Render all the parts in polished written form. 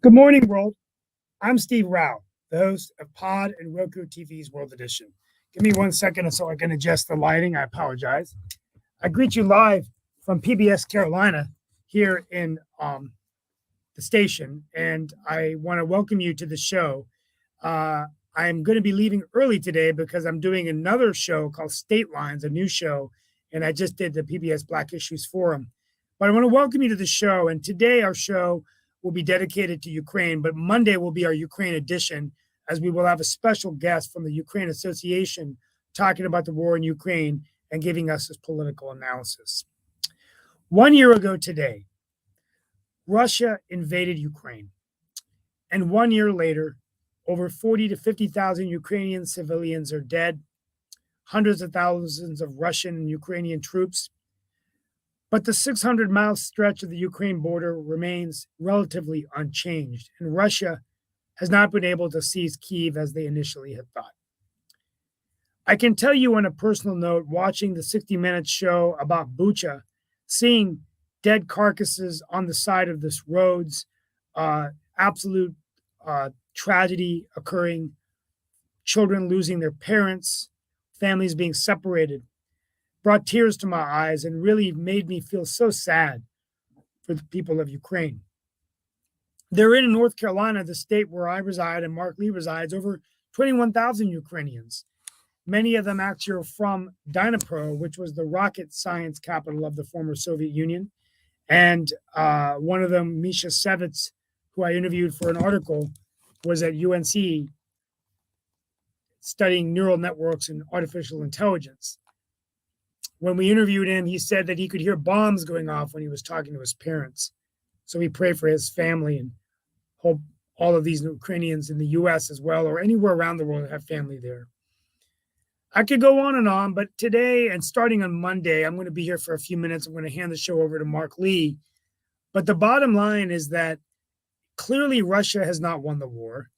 Good morning, world. I'm Steve Rao, the host of Pod and Roku TV's World Edition. Give me 1 second so I can adjust the lighting. I apologize. I greet you live from PBS Carolina here in the station, and I want to welcome you to the show. I'm going to be leaving early today because I'm doing another show called State Lines, a new show, and I just did the PBS Black Issues Forum. But I want to welcome you to the show, and today our show will be dedicated to Ukraine, but Monday will be our Ukraine edition, as we will have a special guest from the Ukraine Association talking about the war in Ukraine and giving us his political analysis. 1 year ago today, Russia invaded Ukraine, and 1 year later, over 40 to 50,000 Ukrainian civilians are dead, hundreds of thousands of Russian and Ukrainian troops. But the 600-mile stretch of the Ukraine border remains relatively unchanged, and Russia has not been able to seize Kyiv as they initially had thought. I can tell you on a personal note, watching the 60 Minutes show about Bucha, seeing dead carcasses on the side of this roads, absolute tragedy occurring, children losing their parents, families being separated, brought tears to my eyes and really made me feel so sad for the people of Ukraine. They're in North Carolina, the state where I reside and Mark Lee resides, over 21,000 Ukrainians. Many of them actually are from Dnipro, which was the rocket science capital of the former Soviet Union. And one of them, Misha Sevitz, who I interviewed for an article, was at UNC studying neural networks and artificial intelligence. When we interviewed him, he said that he could hear bombs going off when he was talking to his parents. So we pray for his family and hope all of these Ukrainians in the US as well, or anywhere around the world, have family there. I could go on and on, but today and starting on Monday, I'm going to be here for a few minutes. I'm going to hand the show over to Mark Lee. But the bottom line is that clearly Russia has not won the war.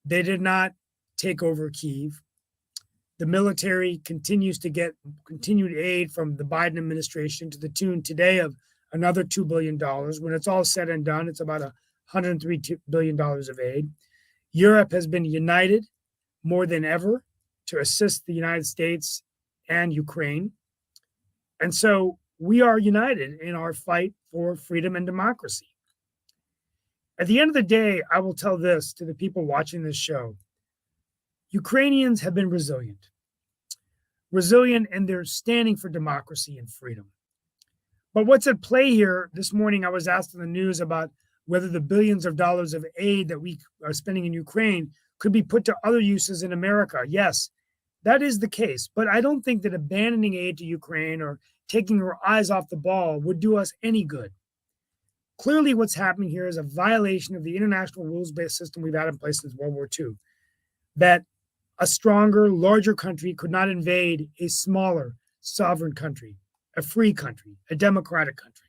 They did not take over Kyiv. The military continues to get continued aid from the Biden administration to the tune today of another $2 billion. When it's all said and done, it's about $103 billion of aid. Europe has been united more than ever to assist the United States and Ukraine. And so we are united in our fight for freedom and democracy. At the end of the day, I will tell this to the people watching this show. Ukrainians have been resilient in their standing for democracy and freedom. But what's at play here, this morning I was asked in the news about whether the billions of dollars of aid that we are spending in Ukraine could be put to other uses in America. Yes, that is the case. But I don't think that abandoning aid to Ukraine or taking our eyes off the ball would do us any good. Clearly, what's happening here is a violation of the international rules-based system we've had in place since World War II, that a stronger, larger country could not invade a smaller, sovereign country, a free country, a democratic country.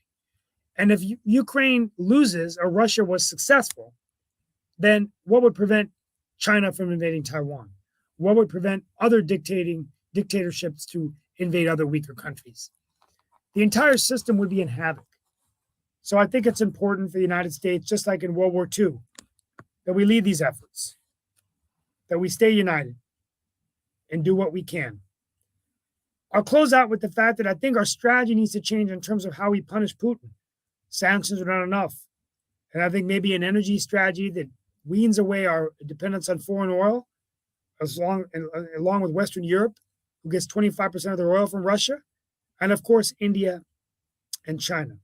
And if Ukraine loses or Russia was successful, then what would prevent China from invading Taiwan? What would prevent other dictatorships to invade other weaker countries? The entire system would be in havoc. So I think it's important for the United States, just like in World War II, that we lead these efforts, that we stay united and do what we can. I'll close out with the fact that I think our strategy needs to change in terms of how we punish Putin. Sanctions are not enough. And I think maybe an energy strategy that weans away our dependence on foreign oil, along with Western Europe, who gets 25% of their oil from Russia, and of course, India and China.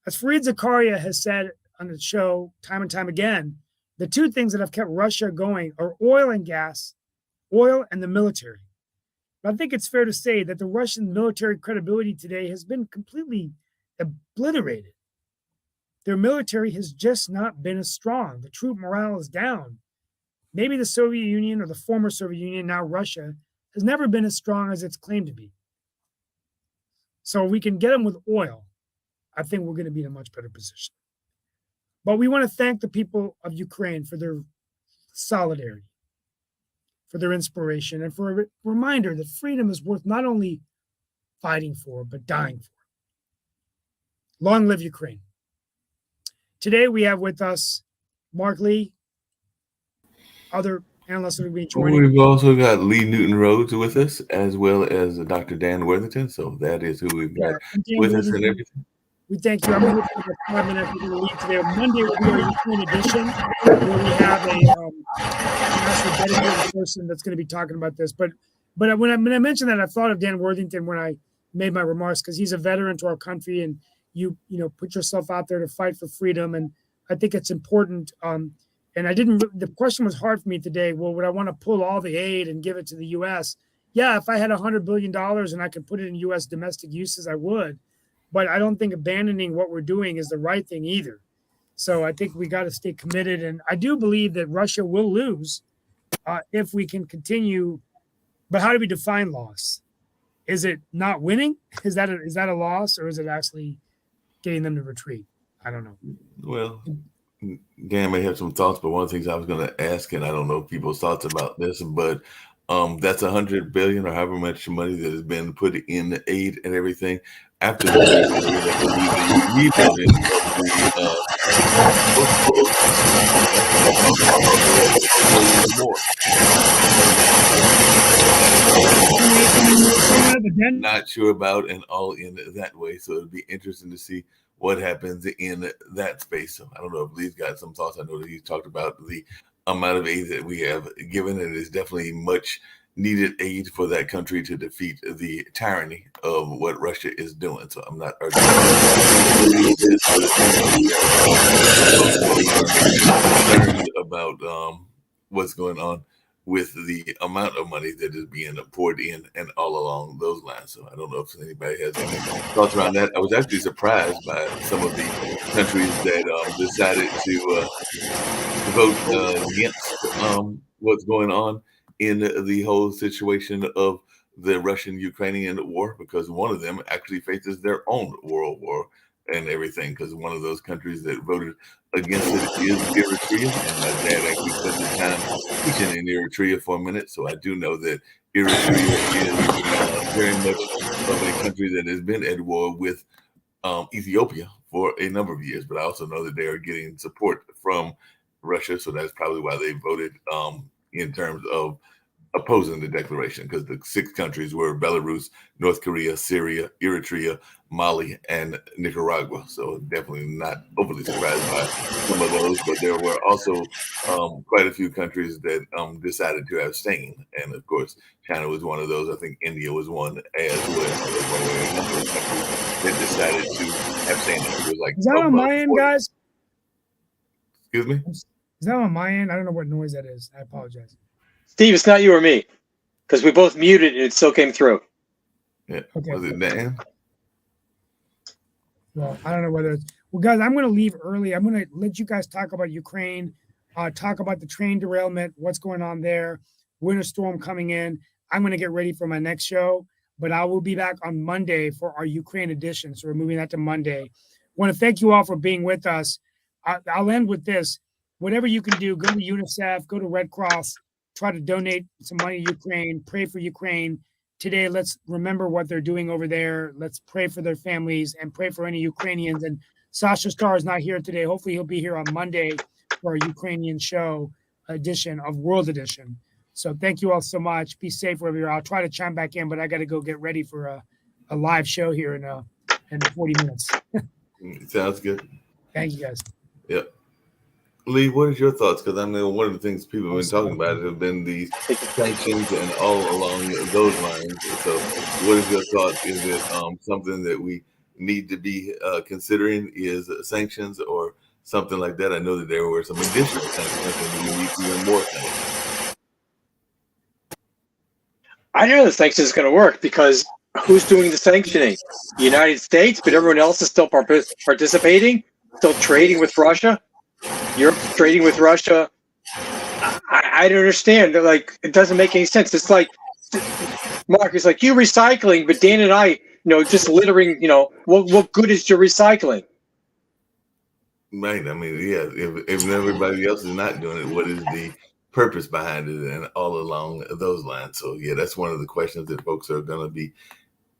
As Fareed Zakaria has said on the show time and time again, the two things that have kept Russia going are oil and gas, oil and the military. But I think it's fair to say that the Russian military credibility today has been completely obliterated. Their military has just not been as strong. The troop morale is down. Maybe the Soviet Union or the former Soviet Union, now Russia, has never been as strong as it's claimed to be. So if we can get them with oil, I think we're going to be in a much better position. But we want to thank the people of Ukraine for their solidarity, for their inspiration, and for a reminder that freedom is worth not only fighting for, but dying for. Long live Ukraine. Today we have with us Mark Lee, other analysts will be joining. We've also got Lee Newton Rhodes with us, as well as Dr. Dan Worthington. So that is who we've got Yeah, and Dan with us and Worthington, everything. we thank you. I'm here for about 5 minutes. We're going to leave today. Monday will be our Ukraine edition, where we have an actual dedicated person that's going to be talking about this. But when I mentioned that, I thought of Dan Worthington when I made my remarks, because he's a veteran to our country, and you put yourself out there to fight for freedom, and I think it's important. And I didn't. The question was hard for me today. Well, would I want to pull all the aid and give it to the U.S.? Yeah, if I had $100 billion and I could put it in U.S. domestic uses, I would. But I don't think abandoning what we're doing is the right thing either. So I think we got to stay committed. And I do believe that Russia will lose if we can continue. But how do we define loss? Is it not winning? Is that a loss, or is it actually getting them to retreat? I don't know. Well, Dan may have some thoughts, but one of the things I was going to ask, and I don't know people's thoughts about this, but that's 100 billion or however much money that has been put in aid and everything. After the rebuilding of the more. Not sure about and all in that way, so it'd be interesting to see what happens in that space. So I don't know if Lee's got some thoughts. I know that he's talked about the amount of aid that we have given, and it's definitely much needed aid for that country to defeat the tyranny of what Russia is doing. So I'm not arguing about what's going on with the amount of money that is being poured in and all along those lines. So I don't know if anybody has any thoughts around that. I was actually surprised by some of the countries that decided to vote against what's going on in the whole situation of the Russian-Ukrainian war, because one of them actually faces their own world war and everything, because one of those countries that voted against it is Eritrea, and my dad actually spent the time teaching in Eritrea for a minute, so I do know that Eritrea is very much of a country that has been at war with Ethiopia for a number of years, but I also know that they are getting support from Russia, so that's probably why they voted in terms of opposing the declaration, because the 6 countries were Belarus, North Korea, Syria, Eritrea, Mali, and Nicaragua. So definitely not overly surprised by some of those, but there were also quite a few countries that decided to abstain. And of course, China was one of those. I think India was one as well. That decided to abstain. It was like, is that on my end, guys? Excuse me? Is that on my end? I don't know what noise that is. I apologize. Steve, it's not you or me, because we both muted and it still came through. Yeah. Okay. Was it Dan? Well, I don't know whether it's... Well, guys, I'm going to leave early. I'm going to let you guys talk about Ukraine, talk about the train derailment, what's going on there, winter storm coming in. I'm going to get ready for my next show, but I will be back on Monday for our Ukraine edition. So we're moving that to Monday. I want to thank you all for being with us. I'll end with this. Whatever you can do, go to UNICEF, go to Red Cross, try to donate some money to Ukraine, pray for Ukraine. Today, let's remember what they're doing over there. Let's pray for their families and pray for any Ukrainians. And Sasha Starr is not here today. Hopefully he'll be here on Monday for our Ukrainian show edition of World Edition. So thank you all so much. Be safe wherever you're. I'll try to chime back in, but I got to go get ready for a live show here in 40 minutes. Sounds good. Thank you, guys. Yep. Lee, what is your thoughts? Because I mean, one of the things people have been talking about have been these sanctions and all along those lines. So what is your thoughts? Is it something that we need to be considering is sanctions or something like that? I know that there were some additional sanctions and we need even more sanctions. I know the sanctions is going to work because who's doing the sanctioning? The United States, but everyone else is still participating, still trading with Russia. Europe's trading with Russia. I don't understand. They're like, it doesn't make any sense. It's like, Mark, it's like you recycling, but Dan and I, just littering, what good is your recycling? Right. I mean, yeah, if everybody else is not doing it, what is the purpose behind it and all along those lines? So, yeah, that's one of the questions that folks are going to be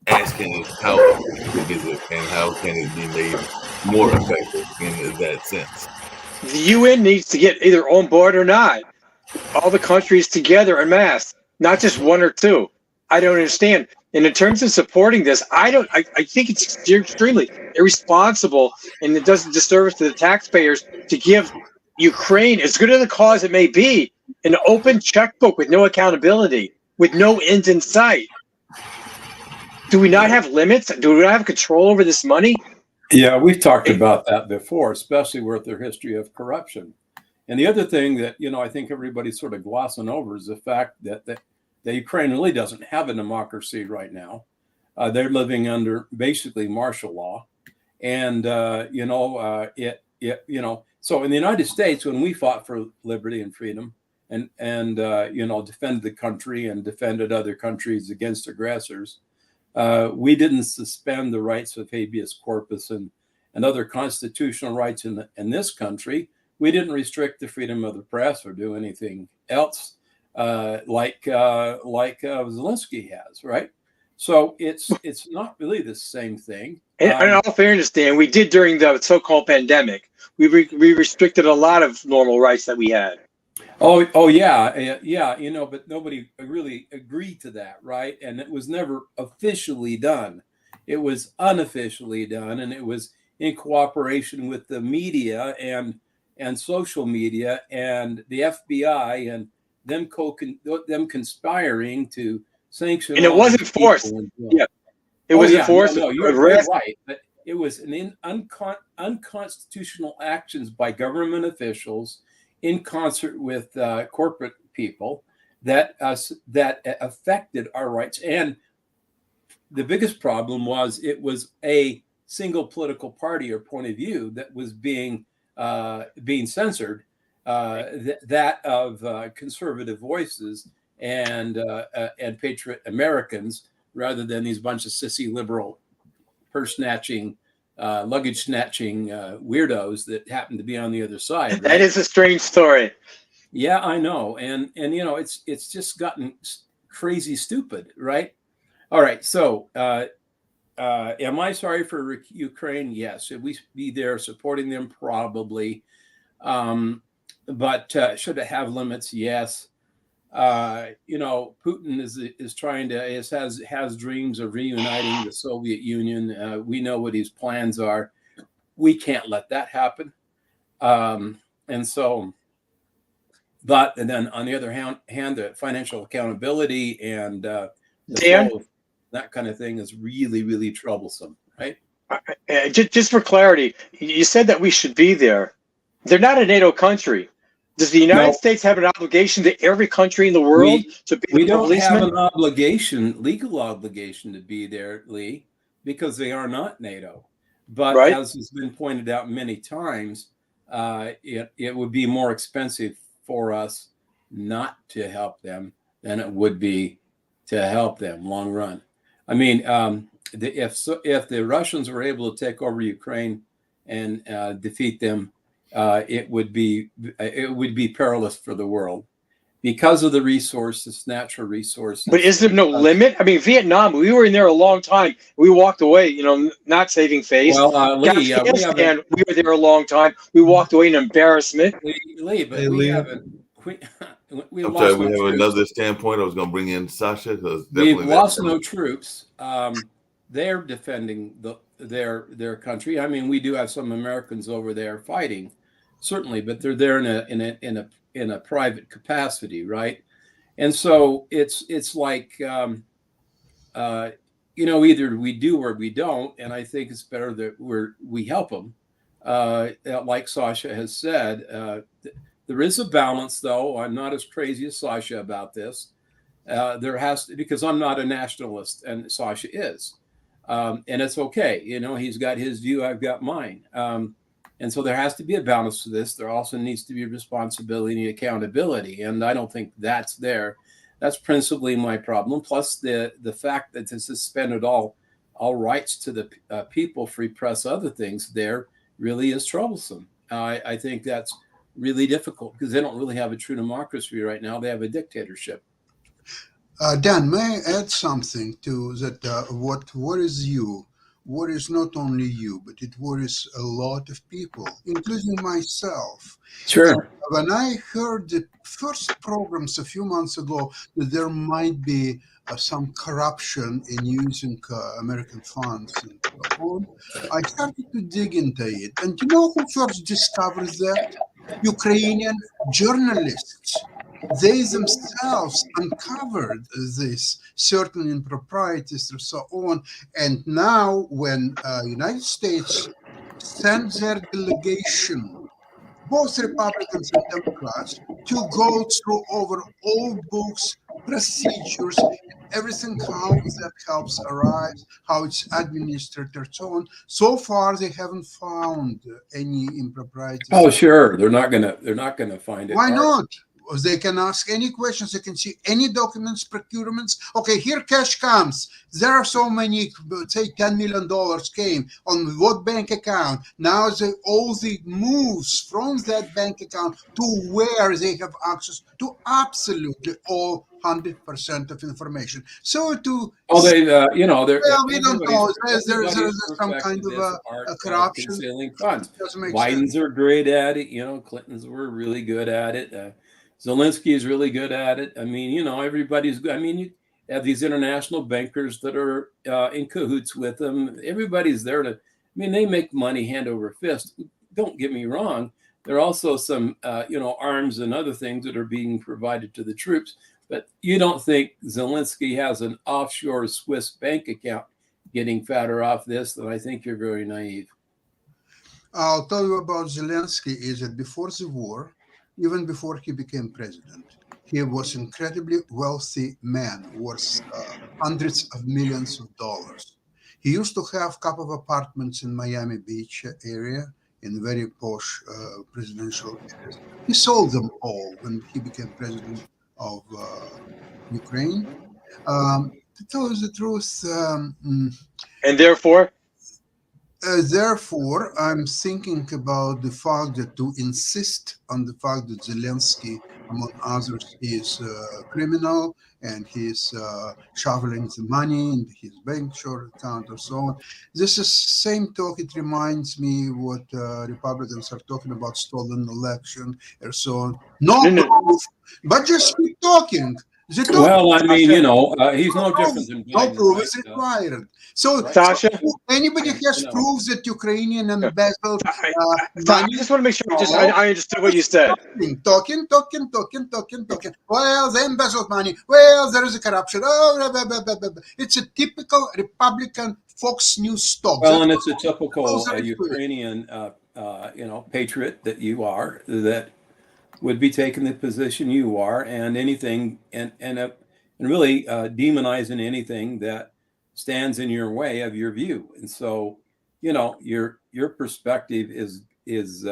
asking is how effective is it and how can it be made more effective in that sense? The UN needs to get either on board or not. All the countries together en masse, not just one or two. I don't understand. And in terms of supporting this, I think it's extremely irresponsible, and it does a disservice to the taxpayers to give Ukraine, as good as the cause it may be, an open checkbook with no accountability, with no end in sight. Do we not have limits? Do we not have control over this money? Yeah, we've talked about that before, especially with their history of corruption. And the other thing that, I think everybody's sort of glossing over is the fact that Ukraine really doesn't have a democracy right now. They're living under basically martial law. And, so in the United States, when we fought for liberty and freedom and defended the country and defended other countries against aggressors, we didn't suspend the rights of habeas corpus and other constitutional rights in this country. We didn't restrict the freedom of the press or do anything else like Zelensky has, right? So it's not really the same thing. In all fairness, Dan, we did during the so-called pandemic. We restricted a lot of normal rights that we had. Oh yeah, but nobody really agreed to that, right? And it was never officially done. It was unofficially done, and it was in cooperation with the media and social media and the FBI and them conspiring to sanction. And it wasn't forced. Yeah, it wasn't forced. No, you're right. But it was an unconstitutional actions by government officials in concert with corporate people that affected our rights. And the biggest problem was it was a single political party or point of view that was being censored, that of conservative voices and patriot Americans, rather than these bunch of sissy liberal purse snatching, luggage snatching weirdos that happen to be on the other side. Right? That is a strange story. Yeah, I know, and it's just gotten crazy stupid, right? All right, so am I sorry for Ukraine? Yes. Should we be there supporting them? Probably. But should it have limits? Yes. Putin is trying to has dreams of reuniting the Soviet Union. We know what his plans are. We can't let that happen. And then on the other hand, the financial accountability and that kind of thing is really, really troublesome, right? Just for clarity, you said that we should be there. They're not a NATO country. Does the United States have an obligation to every country in the world to be we don't have an legal obligation to be there, Lee, because they are not NATO. But as has been pointed out many times, it would be more expensive for us not to help them than it would be to help them long run. I mean, if the Russians were able to take over Ukraine and defeat them, it would be perilous for the world because of the resources, natural resources. But is there no limit? I mean, Vietnam, we were in there a long time. We walked away, not saving face. Well, Lee, we were there a long time. We walked away in embarrassment. Lee, but we haven't. I'm sorry, we have another standpoint. I was going to bring in Sasha. We've lost no troops. They're defending their country. I mean, we do have some Americans over there fighting, certainly, but they're there in a private capacity, right? And so it's like either we do or we don't. And I think it's better that we help them. Like Sasha has said. There is a balance, though. I'm not as crazy as Sasha about this. There has to, because I'm not a nationalist, and Sasha is, and it's okay. He's got his view, I've got mine, and so there has to be a balance to this. There also needs to be responsibility and accountability, and I don't think that's there. That's principally my problem. Plus the fact that to suspended all rights to the people, free press, other things, there really is troublesome. I think that's really difficult because they don't really have a true democracy right now. They have a dictatorship. Dan, may I add something to that? What worries you worries not only you, but it worries a lot of people, including myself. And Sure. when I heard the first programs a few months ago that there might be some corruption in using American funds and so on, I started to dig into it. And you know who first discovered that? Ukrainian journalists. They themselves uncovered this certain improprieties and so on. And now when United States sends their delegation, both Republicans and Democrats, to go through over all books, procedures, everything how that helps arise, how it's administered, and so on. So far, they haven't found any improprieties. Oh, sure. They're not gonna find it. Why not? They can ask any questions. They can see any documents, procurements. Okay, here cash comes. There are so many, say $10 million came on what bank account. Now all the moves from that bank account to where they have access to absolutely all 100% of information. So to they you know, they're well, we don't know. There's some perfected kind of this art a of corruption. concealing funds. Doesn't make sense. Bidens are great at it. You know, Clintons were really good at it. Zelensky is really good at it. I mean, you know, everybody's good. I mean, you have these international bankers that are in cahoots with them. Everybody's there to, I mean, they make money hand over fist. Don't get me wrong. There are also some, you know, arms and other things that are being provided to the troops. But you don't think Zelensky has an offshore Swiss bank account getting fatter off this, then I think you're very naive. I'll tell you about Zelensky is that before the war, even before he became president, he was an incredibly wealthy man worth hundreds of millions of dollars. He used to have a couple of apartments in Miami Beach area in very posh presidential areas. He sold them all when he became president of Ukraine. To tell you the truth, And therefore, therefore, I'm thinking about the fact that to insist on the fact that Zelensky, among others, is a criminal and he's shoveling the money in his bank short account or so on. This is same talk. It reminds me what Republicans are talking about stolen election and so on. No proof, but just keep talking. Well, I mean, you know, he's no different than Biden. No proof right? is required. So, Sasha? anybody has proofs that Ukrainian embezzled I money? just want to make sure I understood what you said. Talking. Well, they embezzled money. Well, there is a corruption. Oh, blah, blah, blah, blah, blah. It's a typical Republican Fox News talk. Well, and it's a typical Ukrainian, you know, patriot that you are, that would be taking the position you are, and anything, and really demonizing anything that stands in your way of your view. And so, you know, your perspective is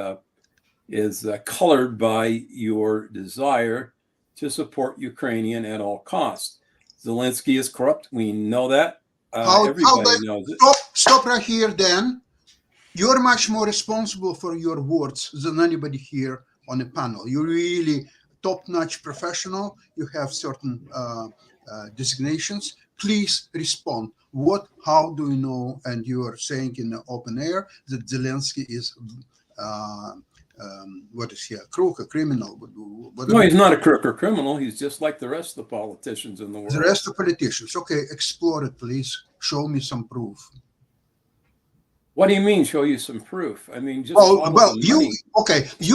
colored by your desire to support Ukrainian at all costs. Zelensky is corrupt. We know that. Everybody knows it. Stop right here, Dan. You're much more responsible for your words than anybody here on a panel. You're really top-notch professional. You have certain designations. Please respond. What, how do you know? And you are saying in the open air that Zelensky is, what is he, a crook, a criminal? No, he's not a crook or criminal. He's just like the rest of the politicians in the world. The rest of politicians. Okay, explore it, please. Show me some proof. What do you mean? Show you some proof? I mean, just you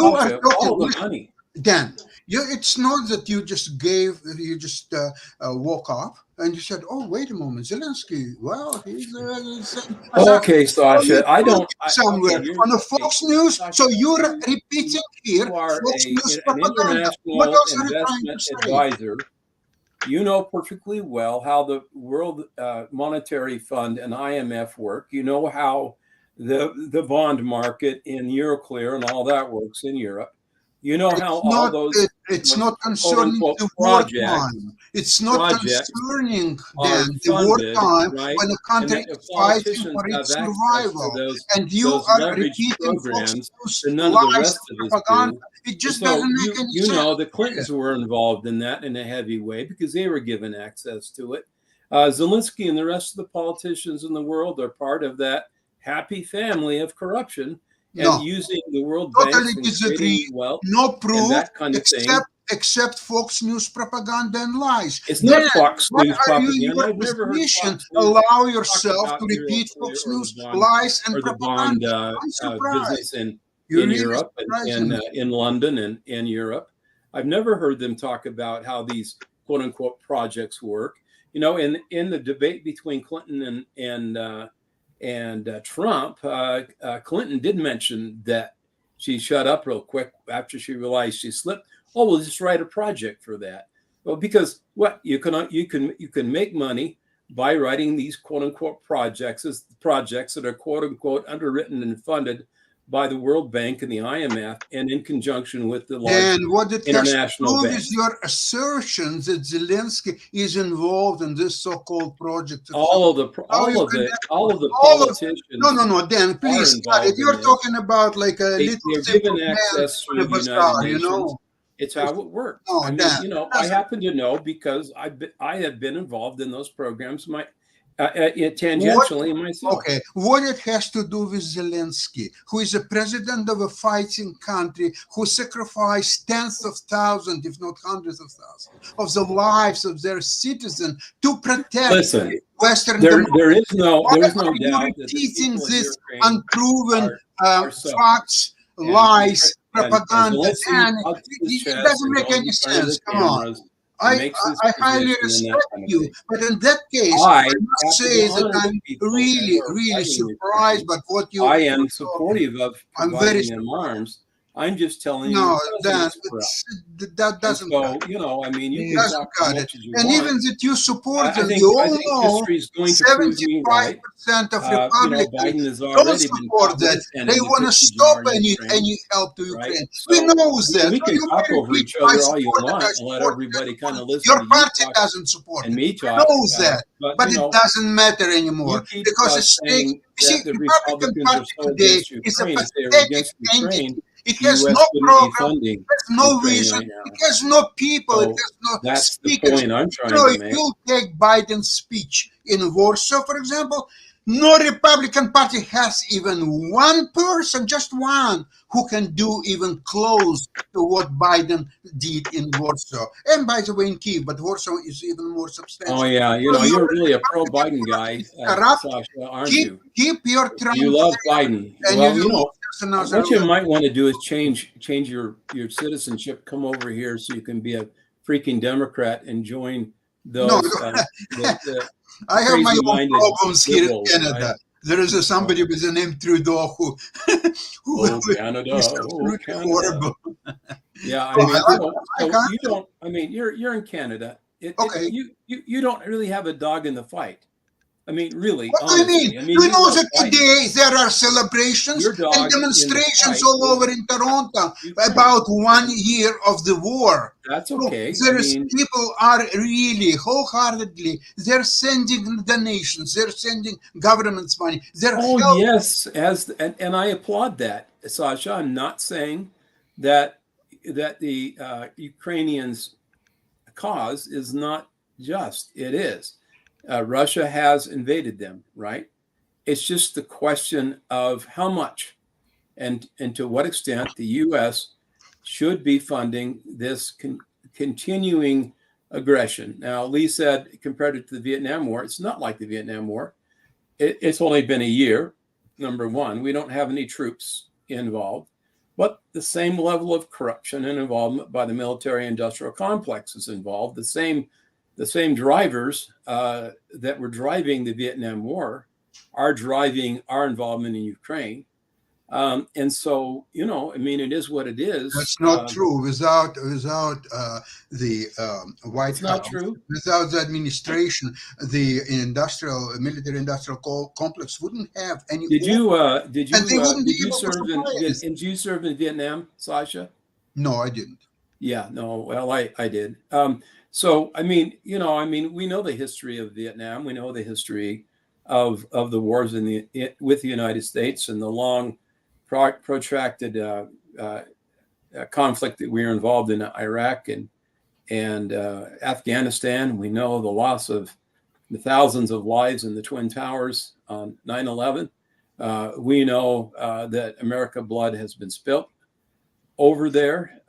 are talking the money. Dan, it's not that you just woke up and you said, "Oh, wait a moment, Zelensky. Well, he's okay, Sasha. I don't somewhere on the Fox News." Sasha, so you're repeating here. You are Fox News an propaganda. international investment advisor. You know perfectly well how the World Monetary Fund and IMF work. You know how the bond market in Euroclear and all that works in Europe. You know how all those it's not concerning the wartime. It's not concerning then the wartime when the country is fighting for its survival. And you are repeating Fox News lies propaganda. It just doesn't make any sense. You know, the Clintons were involved in that in a heavy way because they were given access to it. Zelensky and the rest of the politicians in the world are part of that happy family of corruption and No, using the World totally Banks and disagree. creating wealth No and proof that kind of thing. except Fox News propaganda and lies. It's Then not Fox why News are you in propaganda. your I've never heard position Fox News allow talk yourself about to repeat Fox News bond lies and or the bond propaganda? I'm surprised. business in You're really Europe surprising me. in London and in Europe. I've never heard them talk about how these quote unquote projects work. You know, in the debate between Clinton and Trump, Clinton did mention that she shut up real quick after she realized she slipped. Oh, we'll just write a project for that. Well, because what you can make money by writing these quote unquote projects that are quote unquote underwritten and funded by the World Bank and the IMF, and in conjunction with the large And what it has to international do banks. with your assertions that Zelensky is involved in this so-called project. All of the politicians. No, Dan, please. You're talking about like a They're little given simple man access on a through the United bazaar, you Nations. know. It's how it works. No, I mean, Dan, you know, I happen to know because I have been involved in those programs tangentially myself. Okay, what it has to do with Zelensky, who is a president of a fighting country, who sacrificed tens of thousands, if not hundreds of thousands, of the lives of their citizens to protect Western democracy. There is no doubt you're that repeating the this Ukraine unproven are facts, lies, propaganda, and it doesn't make any sense. Come on. I highly respect you, but in that case, I must say that I'm really surprised by what you. I am supportive of providing them arms. I'm just telling you. No, that doesn't. So you know, I mean, you can talk as much as you and want. even that you support them, I think history is going to prove me right. 75% of You know, Republicans Biden has don't already been support that. They want to stop any help to Ukraine. Right? We So, know that. We can talk over each other all you want and let everybody kind of listen. Your party doesn't support and it. me talk. Knows that, but it doesn't matter anymore because it's saying the Republican Party today is a pathetic entity. It the has US no wouldn't be program, funding it has no Ukraine vision, right now. it has no people, So it has no that's speakers. the point I'm trying So to if make. you take Biden's speech in Warsaw, for example, no Republican Party has even one person, just one, who can do even close to what Biden did in Warsaw. And by the way, in Kyiv, but Warsaw is even more substantial. Oh yeah, you know, you're really a pro-Biden guy, Sasha, aren't you? Keep your Trump. You love Biden. And Well, you know, what you level. might want to do is change your citizenship. Come over here so you can be a freaking Democrat and join those. I have my own problems here in liberals, Canada. Right? There is somebody with the name Trudeau who Canada, is horrible. Yeah, I mean, you don't. I mean, you're in Canada. Okay. You don't really have a dog in the fight. I mean, really. What honestly. do you mean? You know that today there are celebrations and demonstrations all over in Toronto about 1 year of the war. That's okay. People are really wholeheartedly, they're sending donations, they're sending governments money. They're helping. Yes, and I applaud that, Sasha. I'm not saying that the Ukrainians' cause is not just. It is. Russia has invaded them, right? It's just the question of how much and to what extent the U.S. should be funding this continuing aggression. Now, Lee said, compared it to the Vietnam War, it's not like the Vietnam War. It's only been a year, number one. We don't have any troops involved, but the same level of corruption and involvement by the military-industrial complex is involved. The same drivers that were driving the Vietnam War are driving our involvement in Ukraine. And so, you know, I mean, it is what it is. That's not true. Without the White House, without the administration, the military-industrial complex wouldn't have any. Did you serve in Vietnam, Sasha? No, I didn't. Yeah, no. Well, I did. So, I mean, you know, we know the history of Vietnam. We know the history of the wars with the United States and the long, protracted conflict that we were involved in Iraq and Afghanistan. We know the loss of the thousands of lives in the Twin Towers on 9/11. We know that American blood has been spilt over there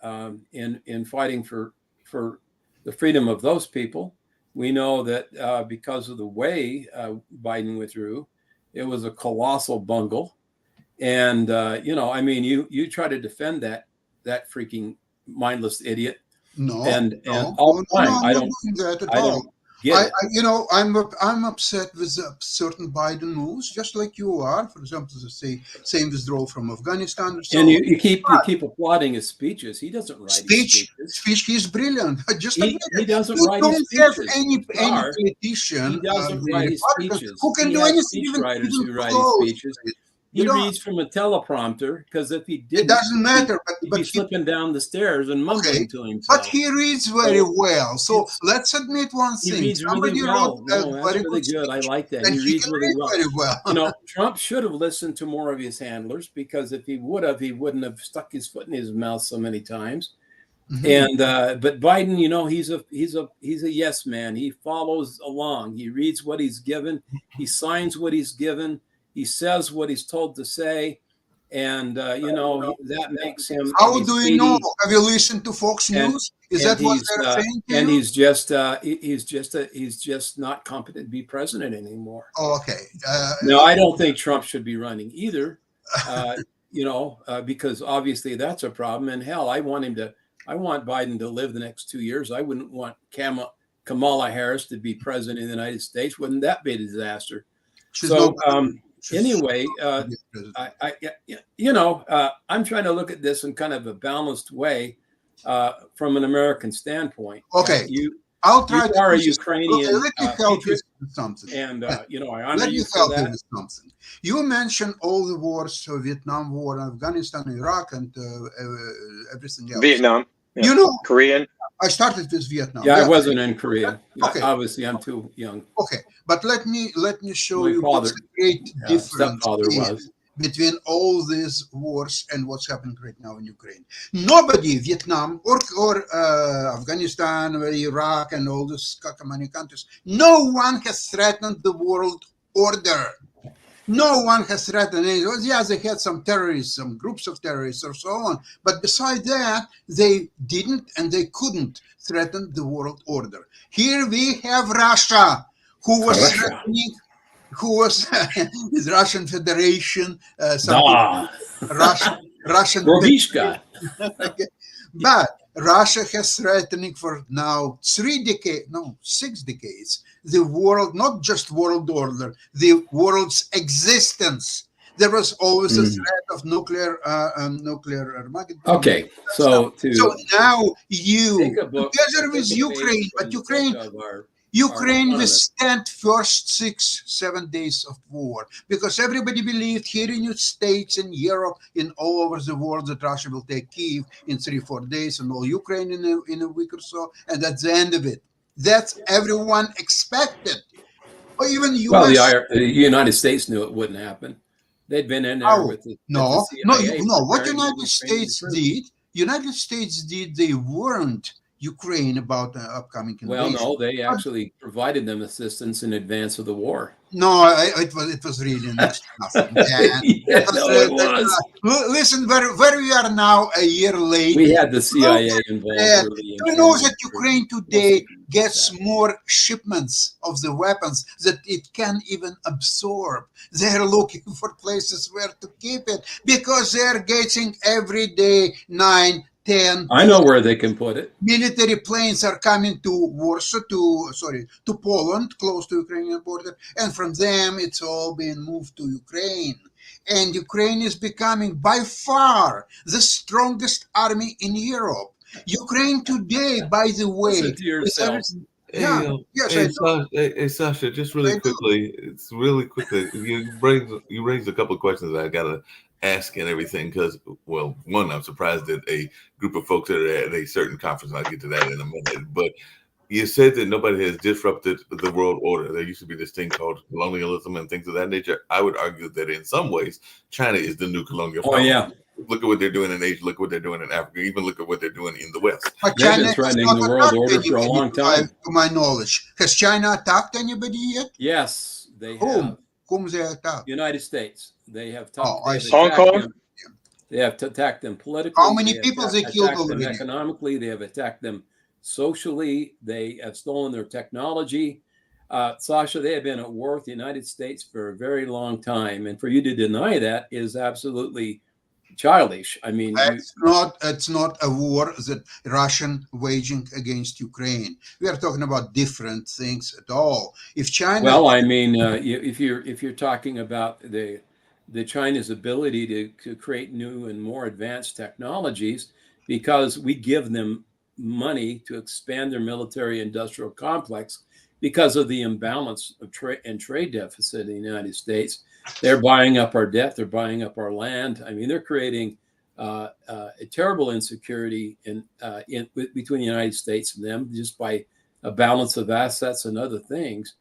in fighting for the freedom of those people. We know that because of the way Biden withdrew, it was a colossal bungle. And I mean, you try to defend that freaking mindless idiot, and all the time. I'm not doing that at all. Get it. I'm upset with certain Biden moves, just like you are. For example, the same withdrawal from Afghanistan. And you keep applauding his speeches. He doesn't write his speeches. He's brilliant. Just he doesn't write his speeches. Have any politician. He doesn't write his speeches. Who can do anything? Speech writers who write his speeches. He reads from a teleprompter, because if he didn't, it doesn't matter. He'd be slipping down the stairs and mumbling to himself. But he reads very well. So let's admit one thing. He reads really well. That's really good. I like that. He reads really well. Trump should have listened to more of his handlers, because if he would have, he wouldn't have stuck his foot in his mouth so many times. Mm-hmm. And but Biden, he's a yes man. He follows along. He reads what he's given. He signs what he's given. He says what he's told to say, and that makes him. How do you know? Have you listened to Fox News? Is that what they're saying? And he's just not competent to be president anymore. Oh, okay. No, I don't think Trump should be running either. Because obviously that's a problem. And hell, I want Biden to live the next 2 years. I wouldn't want Kamala Harris to be president of the United States. Wouldn't that be a disaster? Anyway, I'm trying to look at this in kind of a balanced way from an American standpoint. Okay, I'll try. You are a Ukrainian. Okay, let me help you with something. And I honor you for that. With something. You mentioned all the wars: so Vietnam War, Afghanistan, Iraq, and everything else. Vietnam. Yeah. Korean. I started with Vietnam. Yeah, I wasn't in Korea. Okay. Obviously, I'm too young. Okay, but let me show you what's the great difference between all these wars and what's happening right now in Ukraine. Nobody, Vietnam or Afghanistan or Iraq and all these many countries, no one has threatened the world order. No one has threatened anyone. Yeah, they had some terrorists, some groups of terrorists or so on. But beside that, they didn't and they couldn't threaten the world order. Here we have Russia, who was threatening, the Russian Federation, Russian okay. But Russia has threatening for now 6 decades, the world, not just world order, the world's existence. There was always a threat of nuclear Armageddon. Okay, so now together with Ukraine, but Ukraine withstand first 6-7 days of war, because everybody believed here in the United States and Europe and all over the world that Russia will take Kyiv in 3-4 days and all Ukraine in a week or so, and that's the end of it. That's everyone expected. Or even US. Well, the United States knew it wouldn't happen. They'd been in there with the CIA. No. What United States did, they warned Ukraine about the upcoming invasion. Well, no, they actually provided them assistance in advance of the war. No, it was really next to nothing. It was. Listen, where we are now, a year late. We had the CIA involved. You know that Ukraine today gets more shipments of the weapons that it can even absorb. They're looking for places where to keep it because they're getting every day 9, 10. I know where they can put it. Military planes are coming to Warsaw, to Poland, close to Ukrainian border, and from them it's all being moved to Ukraine. And Ukraine is becoming by far the strongest army in Europe. Ukraine today, by the way, listen to yourself. Hey, Sasha, just really quickly. You raised a couple of questions that I gotta ask and everything, because, well, one, I'm surprised that a group of folks that are at a certain conference, and I'll get to that in a minute, but you said that nobody has disrupted the world order. There used to be this thing called colonialism and things of that nature. I would argue that in some ways, China is the new colonial power. Oh, yeah. Look at what they're doing in Asia. Look at what they're doing in Africa. Even look at what they're doing in the West. But They've China been has threatening not the world attacked order for a anybody, long time. to my knowledge. Has China attacked anybody yet? Yes, they Whom? have. Whom they attacked? United States. They have Oh, I see. Hong attacked Kong? them. They have attacked them politically. How many They have people they killed attacked them already? economically. They have attacked them socially. They have stolen their technology. Sasha, they have been at war with the United States for a very long time, and for you to deny that is absolutely childish. I mean, It's not a war that Russian waging against Ukraine. We are talking about different things at all. If China, well, I mean, if you're talking about the China's ability to create new and more advanced technologies, because we give them money to expand their military industrial complex because of the imbalance of trade deficit in the United States. They're buying up our debt. They're buying up our land. I mean, they're creating a terrible insecurity between the United States and them just by a balance of assets and other things.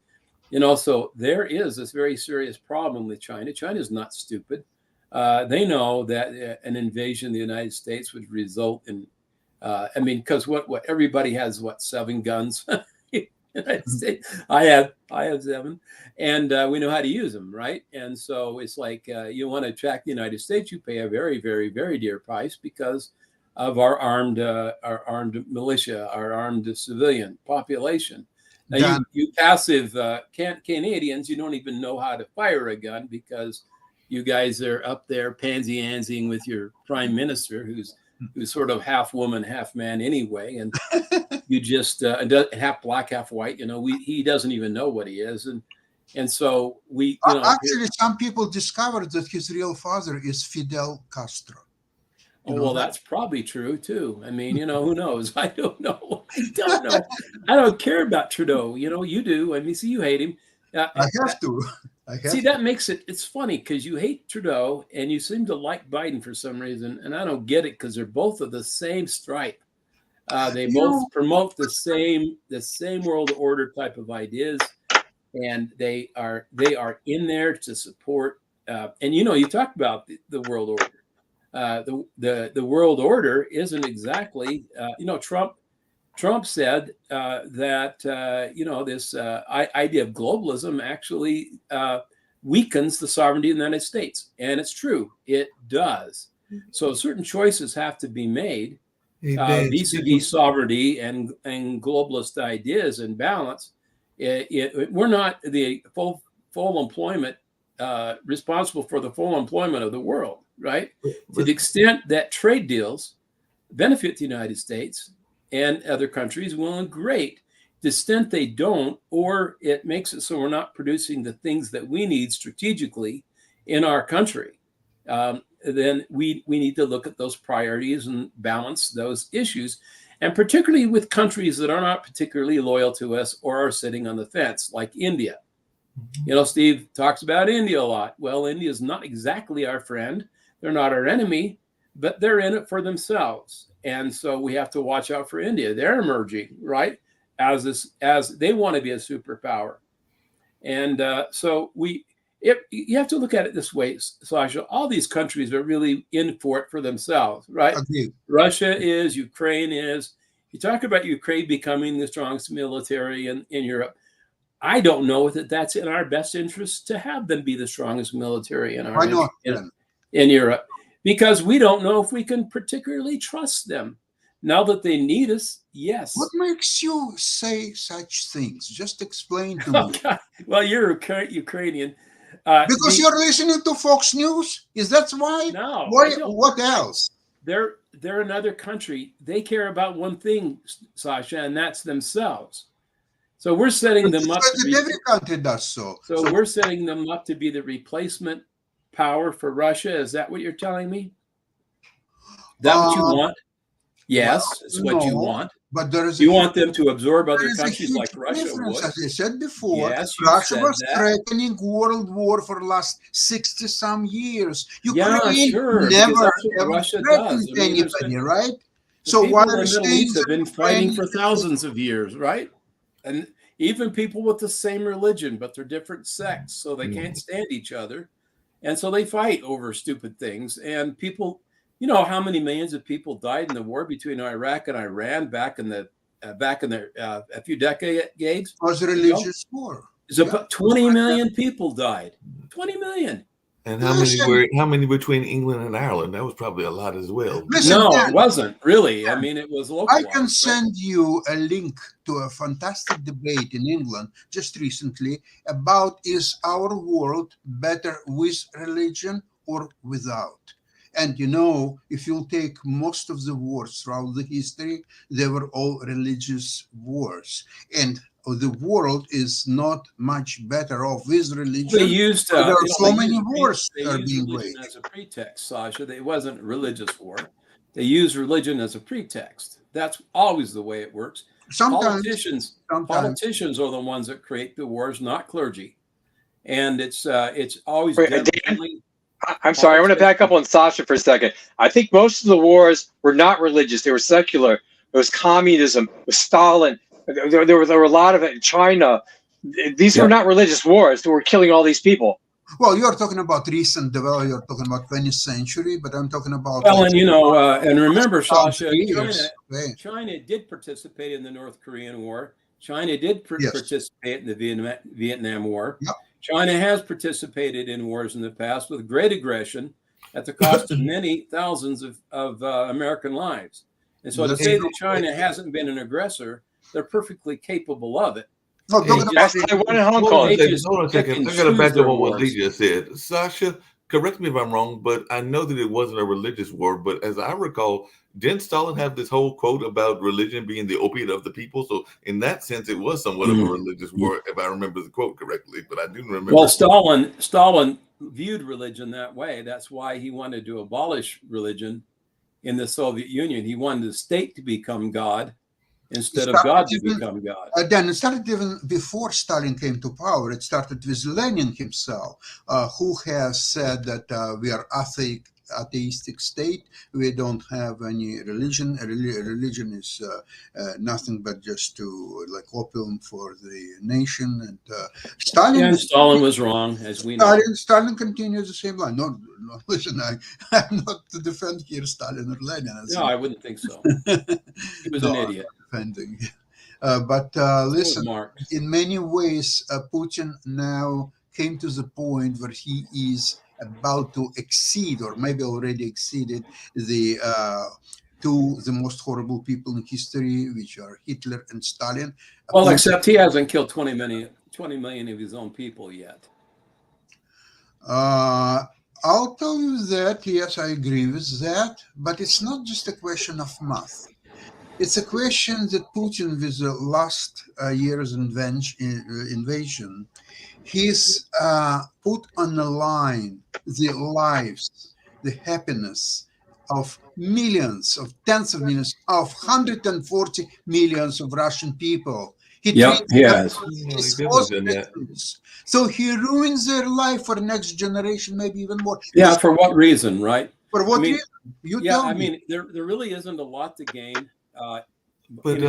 So there is this very serious problem with China. China is not stupid. They know that an invasion of the United States would result in, because what everybody has, 7 guns. United States. I have 7, and we know how to use them, right? And so it's like you want to attack the United States, you pay a very, very, very dear price because of our armed militia, our armed civilian population. Now, you passive Canadians, you don't even know how to fire a gun because you guys are up there pansy-ansying with your prime minister, who's sort of half woman, half man anyway, and you just half black, half white. He doesn't even know what he is, and so we. Actually, some people discovered that his real father is Fidel Castro. That's probably true too. I mean, who knows? I don't know. I don't care about Trudeau. You do. I mean, see, you hate him. I have to. That makes it's funny because you hate Trudeau and you seem to like Biden for some reason, and I don't get it because they're both of the same stripe. They both promote the same world order type of ideas, and they are in there to support. And you talk about the world order. The world order isn't exactly. Trump said that this idea of globalism actually weakens the sovereignty of the United States, and it's true, it does. So certain choices have to be made vis-a-vis sovereignty and globalist ideas and balance. We're not the full employment responsible for the full employment of the world, right? To the extent that trade deals benefit the United States and other countries, well, great. The extent they don't, or it makes it so we're not producing the things that we need strategically in our country, then we need to look at those priorities and balance those issues, and particularly with countries that are not particularly loyal to us or are sitting on the fence, like India. Steve talks about India a lot. Well, India is not exactly our friend. They're not our enemy, but they're in it for themselves. And so we have to watch out for India. They're emerging, right, as they want to be a superpower. And so you have to look at it this way, Sasha. All these countries are really in for it for themselves, right? Okay. Russia is, Ukraine is. You talk about Ukraine becoming the strongest military in Europe. I don't know that that's in our best interest to have them be the strongest military in in Europe, because we don't know if we can particularly trust them. Now that they need us, yes. What makes you say such things? Just explain to me. God. Well, you're Ukrainian. Because you're listening to Fox News? Is that why? No. What else? They're another country. They care about one thing, Sasha, and that's themselves. So we're setting them up. Every country does so. So we're setting them up to be the replacement power for Russia. Is that what you're telling me? Is that what you want? Yes, it's what you want. But there is you want them to absorb other countries like Russia would. As I said before, yes, Russia was threatening world war for the last 60-some years. Ukraine never threatened anybody, right? So why are the Middle East have been fighting for thousands of years, right? And even people with the same religion, but they're different sects, so they can't stand each other. And so they fight over stupid things. And people You know how many millions of people died in the war between Iraq and Iran back in the a few decades It was a ago? religious war. It's about 20 million people died. 20 million. And Listen, how many between England and Ireland? That was probably a lot as well. listen, No, Dan, it wasn't really. I mean, it was I can localized. Right? send you a link to a fantastic debate in England just recently about is our world better with religion or without? And you know, if you'll take most of the wars throughout the history, they were all religious wars. And the world is not much better off with They religion. used, There are you know, so many wars they are used being religion waged. as a pretext, Sasha. It wasn't a religious war. They used religion as a pretext. That's always the way it works. Sometimes. Politicians are the ones that create the wars, not clergy. And it's always Wait, done Dan, mainly I'm sorry. I want to back up on Sasha for a second. I think most of the wars were not religious; they were secular. It was communism. It was Stalin. There were a lot of it in China. These were Yeah. not religious wars that were killing all these people. Well, you're talking about recent development. You're talking about 20th century, but I'm talking about Well, and you know, and remember, Sasha, years. Okay. China did participate in the North Korean War. China did Yes. participate in the Vietnam War. Yep. China has participated in wars in the past with great aggression at the cost of many thousands of American lives. And so to say that China hasn't been an aggressor, they're perfectly capable of it. No, They talking just- about Taiwan and Hong Hold Kong. on a second. just Hold on a pick second. and I got to choose back up their on what wars. Lee just said. Sasha, correct me if I'm wrong, but I know that it wasn't a religious war. But as I recall, didn't Stalin have this whole quote about religion being the opiate of the people? So in that sense, it was somewhat of a religious war, if I remember the quote correctly. But I do remember. Well, Stalin viewed religion that way. That's why he wanted to abolish religion in the Soviet Union. He wanted the state to become God instead of God to become God. Then it started even before Stalin came to power. It started with Lenin himself, who has said that we are atheistic state. We don't have any religion. Religion is nothing but just to like opium for the nation. And Stalin was wrong, as we know. Stalin continues the same line. No, listen, I'm not to defend here Stalin or Lenin. No, I wouldn't think so. He was an idiot. Defending. But listen, in many ways, Putin now came to the point where he is about to exceed, or maybe already exceeded, the the most horrible people in history, which are Hitler and Stalin. Well, except he hasn't killed 20 million of his own people yet. I'll tell you that, yes, I agree with that, but it's not just a question of math. It's a question that Putin, with the last year's invasion, he's put on the line the lives, the happiness of millions, of tens of millions, of 140 millions of Russian people. He has. So he ruins their life for the next generation, maybe even more. Yeah, for what reason, right? For what reason? There really isn't a lot to gain. But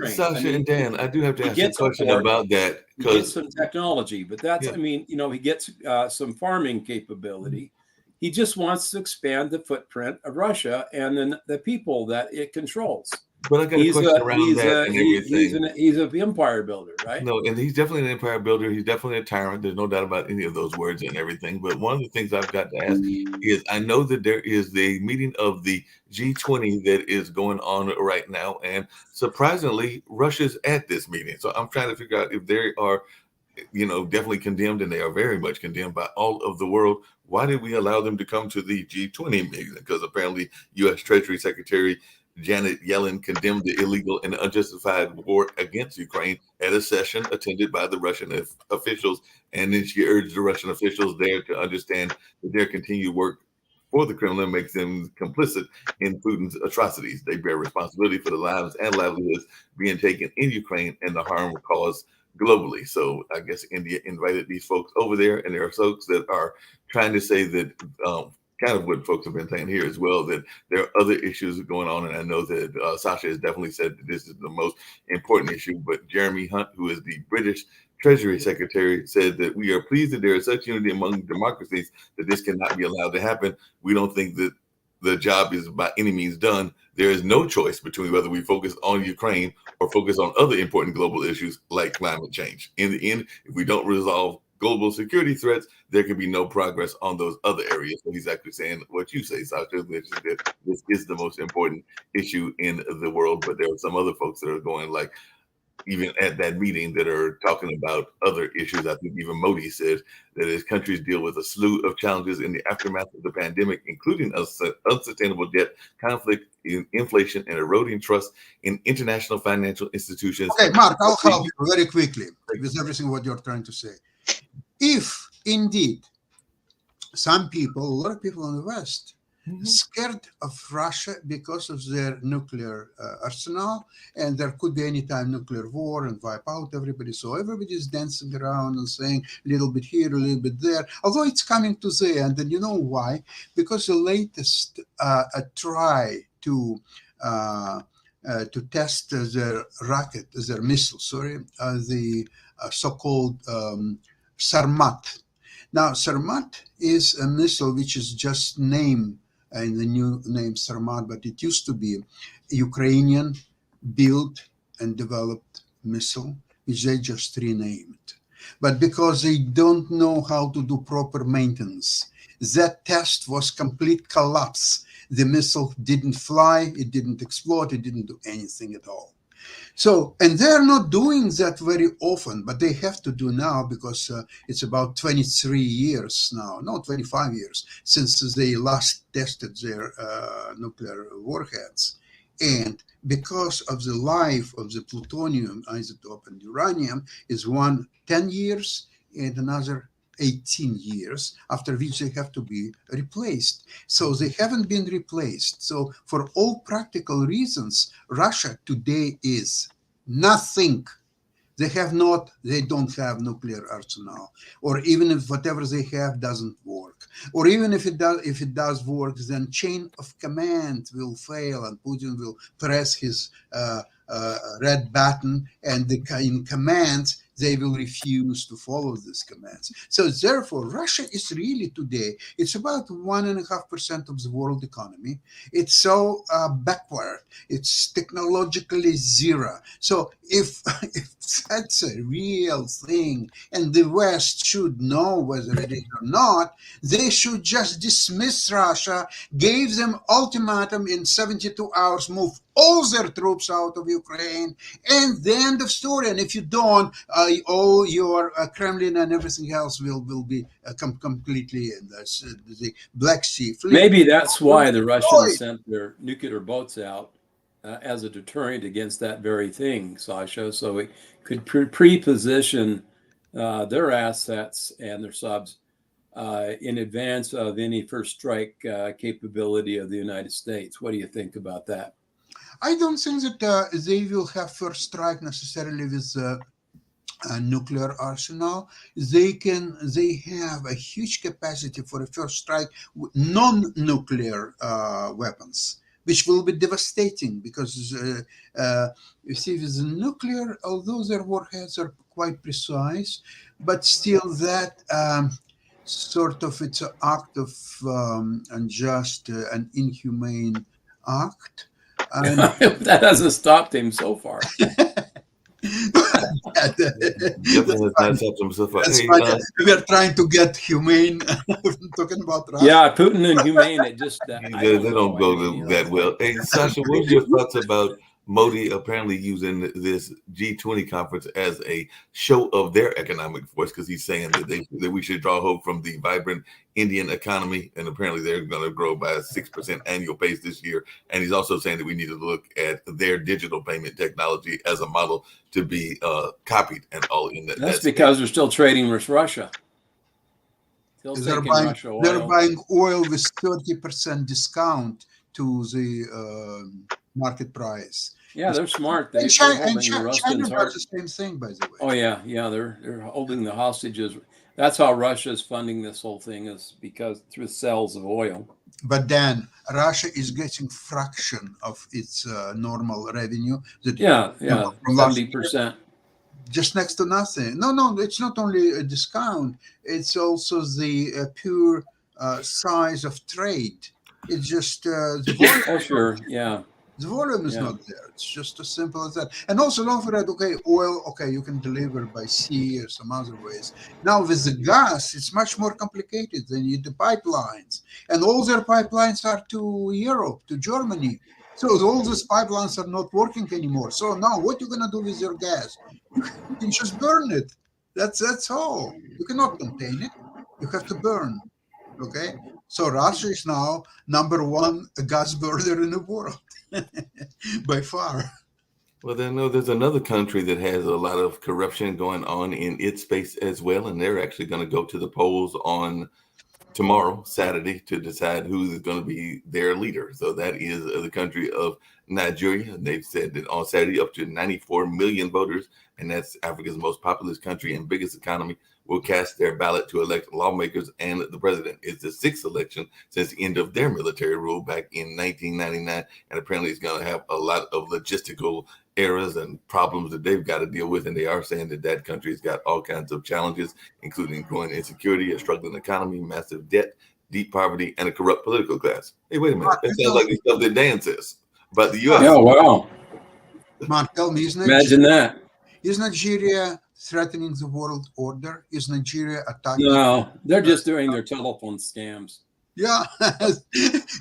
Sasha and Dan, I do have to ask a question about that. He gets some technology, but that's, he gets some farming capability. He just wants to expand the footprint of Russia and then the people that it controls. But I got a question around that and everything. He's an empire builder, right? No, and he's definitely an empire builder. He's definitely a tyrant. There's no doubt about any of those words and everything. But one of the things I've got to ask is, I know that there is the meeting of the G20 that is going on right now, and surprisingly, Russia's at this meeting. So I'm trying to figure out if they are, definitely condemned, and they are very much condemned by all of the world. Why did we allow them to come to the G20 meeting? Because apparently, U.S. Treasury Secretary Janet Yellen condemned the illegal and unjustified war against Ukraine at a session attended by the Russian officials. And then she urged the Russian officials there to understand that their continued work for the Kremlin makes them complicit in Putin's atrocities. They bear responsibility for the lives and livelihoods being taken in Ukraine and the harm caused globally. So I guess India invited these folks over there, and there are folks that are trying to say that kind of what folks have been saying here as well, that there are other issues going on. And I know that Sasha has definitely said that this is the most important issue, but Jeremy Hunt, who is the British Treasury Secretary, said that we are pleased that there is such unity among democracies that this cannot be allowed to happen. We don't think that the job is by any means done, there is no choice between whether we focus on Ukraine or focus on other important global issues like climate change. In the end, if we don't resolve global security threats, there can be no progress on those other areas. So he's actually saying what you say, Sasha, which is that this is the most important issue in the world. But there are some other folks that are going like, even at that meeting, that are talking about other issues. I think even Modi said that as countries deal with a slew of challenges in the aftermath of the pandemic, including unsustainable debt, conflict, inflation, and eroding trust in international financial institutions. Okay, Mark, I'll help you very quickly with everything what you're trying to say. If indeed some people, a lot of people in the West, scared of Russia because of their nuclear arsenal, and there could be anytime nuclear war and wipe out everybody. So everybody's dancing around and saying a little bit here, a little bit there. Although it's coming to the end, and you know why? Because the latest try to test their rocket, their missile, the so-called Sarmat. Now, Sarmat is a missile which is just named in the new name Sarmat, but it used to be Ukrainian built and developed missile, which they just renamed. But because they don't know how to do proper maintenance, that test was complete collapse. The missile didn't fly, it didn't explode, it didn't do anything at all. So, and they're not doing that very often, but they have to do now because it's about 23 years now, no, 25 years since they last tested their nuclear warheads. And because of the life of the plutonium isotope and uranium is 10 years and another 18 years, after which they have to be replaced. So they haven't been replaced. So for all practical reasons, Russia today is nothing. They don't have nuclear arsenal, or even if whatever they have doesn't work, or even if it does work, then chain of command will fail and Putin will press his red button, and in commands they will refuse to follow these commands. So therefore, Russia is really today, it's about 1.5% of the world economy. It's so backward. It's technologically zero. So if that's a real thing, and the West should know whether it is or not, they should just dismiss Russia, gave them ultimatum in 72 hours, move all their troops out of Ukraine, and the end of story. And if you don't, all your Kremlin and everything else will be completely in the Black Sea fleet. Maybe that's why the Russians sent their nuclear boats out as a deterrent against that very thing, Sasha, so it could pre-position their assets and their subs in advance of any first strike capability of the United States. What do you think about that? I don't think that they will have first strike necessarily with a nuclear arsenal. They have a huge capacity for a first strike with non-nuclear weapons, which will be devastating because you see, with the nuclear, although their warheads are quite precise, but still that sort of it's an act of unjust and inhumane act. And that hasn't stopped him so far. We are trying to get humane. Talking about Russia. Yeah, Putin and humane. It just they don't go that well. Hey, Sasha, what's your thoughts about Modi apparently using this G20 conference as a show of their economic force? Because he's saying that we should draw hope from the vibrant Indian economy, and apparently they're going to grow by a 6% annual pace this year. And he's also saying that we need to look at their digital payment technology as a model to be copied and all in that. That's because they're still trading with Russia. They're buying oil with 30% discount to the market price. Yeah, they're smart. They're holding China does the same thing, by the way. Oh yeah, they're holding the hostages. That's how Russia is funding this whole thing, is because through sales of oil. But then Russia is getting fraction of its normal revenue. 70%. Just next to nothing. No, it's not only a discount. It's also the pure size of trade. It's just the Oh, sure. Yeah. volume is Yeah. not there. It's just as simple as that. And also, don't forget, okay, oil, okay, you can deliver by sea or some other ways. Now, with the gas, it's much more complicated. They need the pipelines. And all their pipelines are to Europe, to Germany. So all these pipelines are not working anymore. So now what you going to do with your gas? You can just burn it. That's all. You cannot contain it. You have to burn. Okay? So Russia is now number one gas burner in the world. By far. Well, then, no, there's another country that has a lot of corruption going on in its space as well, and they're actually going to go to the polls on tomorrow, Saturday, to decide who is going to be their leader. So that is the country of Nigeria. And they've said that on Saturday, up to 94 million voters, and that's Africa's most populous country and biggest economy, will cast their ballot to elect lawmakers and the president. It's the sixth election since the end of their military rule back in 1999, and apparently it's going to have a lot of logistical errors and problems that they've got to deal with. And they are saying that that country's got all kinds of challenges, including growing insecurity, a struggling economy, massive debt, deep poverty, and a corrupt political class. Hey, wait a minute. That sounds like the stuff that Dan says about the U.S. Yeah. Wow. Mark, tell me, Imagine that. Is Nigeria threatening the world order? Is Nigeria attacking? No, they're just doing their telephone scams. Yeah.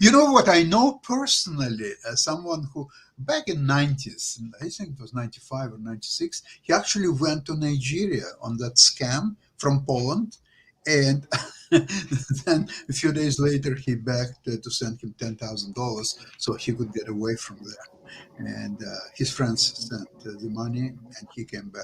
You know what? I know personally someone who back in 90s, I think it was 95 or 96, he actually went to Nigeria on that scam from Poland. And then a few days later, he begged to send him $10,000 so he could get away from there. And his friends sent the money and he came back.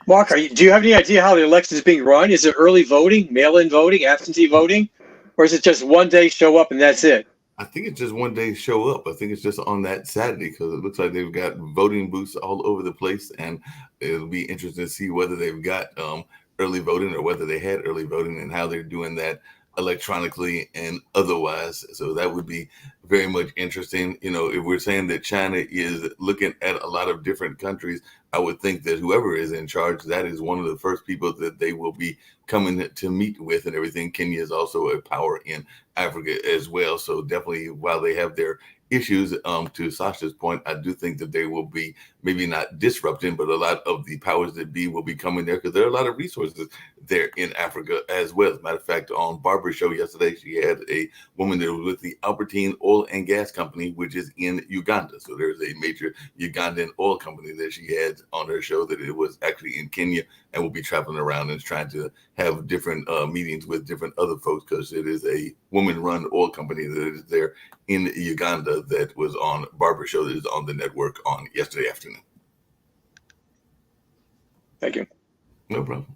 Mark, do you have any idea how the election is being run? Is it early voting, mail-in voting, absentee voting? Or is it just one day show up and that's it? I think it's just one day show up. I think it's just on that Saturday because it looks like they've got voting booths all over the place. And it'll be interesting to see whether they've got early voting or whether they had early voting and how they're doing that electronically and otherwise. So that would be very much interesting. You know, if we're saying that China is looking at a lot of different countries, I would think that whoever is in charge, that is one of the first people that they will be coming to meet with and everything. Kenya is also a power in Africa as well. So definitely, while they have their issues, to Sasha's point, I do think that they will be maybe not disrupting, but a lot of the powers that be will be coming there because there are a lot of resources there in Africa as well. As a matter of fact, on Barbara's show yesterday, she had a woman that was with the Albertine Oil and Gas Company, which is in Uganda. So there's a major Ugandan oil company that she had on her show that it was actually in Kenya and will be traveling around and trying to have different meetings with different other folks because it is a woman-run oil company that is there in Uganda that was on Barbara's show that is on the network on yesterday afternoon. Thank you. No problem.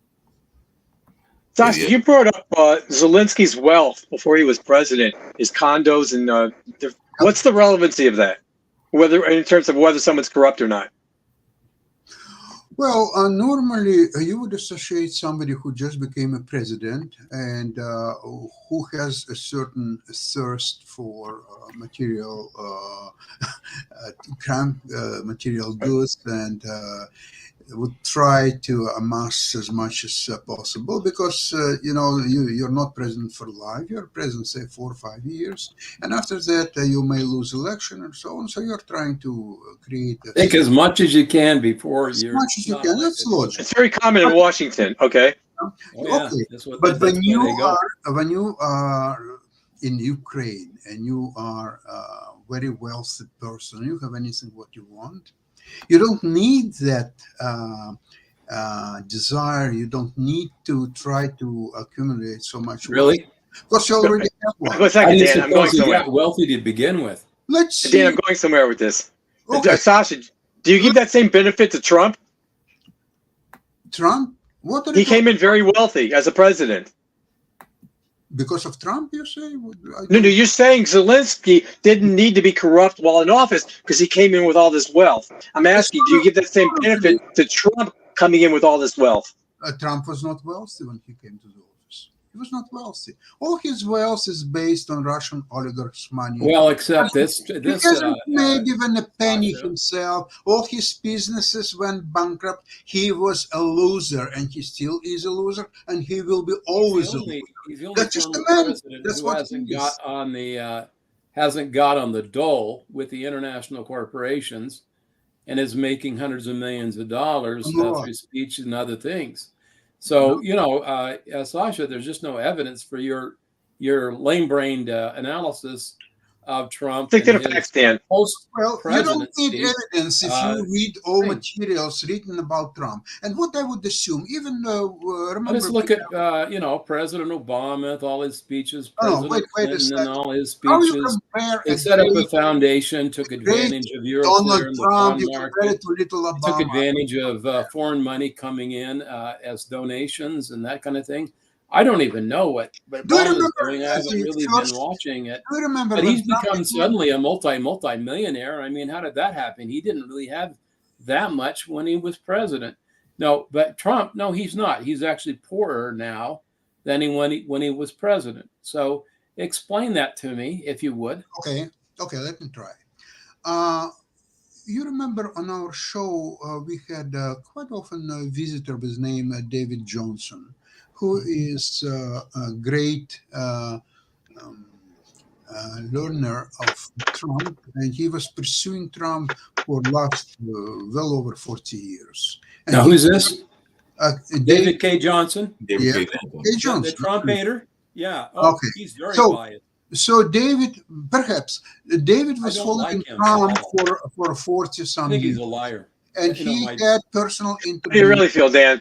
Sasha, Yeah. you brought up Zelensky's wealth before he was president, his condos, and what's the relevancy of that? Whether in terms of whether someone's corrupt or not? Well, normally you would associate somebody who just became a president and who has a certain thirst for material material goods and would try to amass as much as possible because you're not president for life. You're president, say, 4 or 5 years, and after that you may lose election and so on. So you're trying to create Think as much as you can before as you're much as you can. That's logical. It's very common in Washington. Okay. Oh, yeah. Okay, That's what, but that's when you are in Ukraine and you are a very wealthy person, you have anything what you want. You don't need that desire. You don't need to try to accumulate so much really? wealth because you already have one. Wait a I second, didn't Dan. I'm going suppose you somewhere. got wealthy to begin with. Let's see. Dan, I'm going somewhere with this. Okay. Sasha, do you give that same benefit to Trump? Trump? What are He you came in very wealthy as a president. because of Trump, you say? No, you're saying Zelensky didn't need to be corrupt while in office because he came in with all this wealth. I'm asking, do you give that same benefit to Trump coming in with all this wealth? Trump was not wealthy when he came to the office. He was not wealthy. All his wealth is based on Russian oligarchs' money. Well, except this He hasn't made even a penny Sasha. himself. All his businesses went bankrupt. He was a loser, and he still is a loser, and he will be always a loser. He's the only That's just former the man. president That's who what hasn't he is. got on the hasn't got on the dole with the international corporations and is making hundreds of millions of dollars through speech and other things. So, Sasha, there's just no evidence for your lame-brained analysis of Trump Stick and to the his facts, Dan. Well, you don't need post-presidency. evidence if you read all materials written about Trump. And what I would assume, even remember, Let's look at President Obama with all his speeches, President wait a Clinton and second. all his How you speeches. compare They set up a foundation, took advantage of Euroclear Donald and the Trump, bond you compare market. it to little They took Obama? advantage of foreign money coming in as donations and that kind of thing. I don't even know what Obama is doing. I haven't really been watching it. Do you remember But when he's become suddenly a multi-millionaire. I mean, how did that happen? He didn't really have that much when he was president. No, but Trump, no, he's not. He's actually poorer now than when he was president. So explain that to me, if you would. Okay, let me try. You remember on our show, we had quite often a visitor with name David Johnson, who is a great learner of Trump, and he was pursuing Trump for last well over 40 years. And now, who's this? David K. Johnson? David K. Johnson. The Trump hater? Yeah. Oh, okay. He's very biased. So David was following Trump for 40-some years. I think he's a liar. And he had personal interviews. How do you really feel, Dan?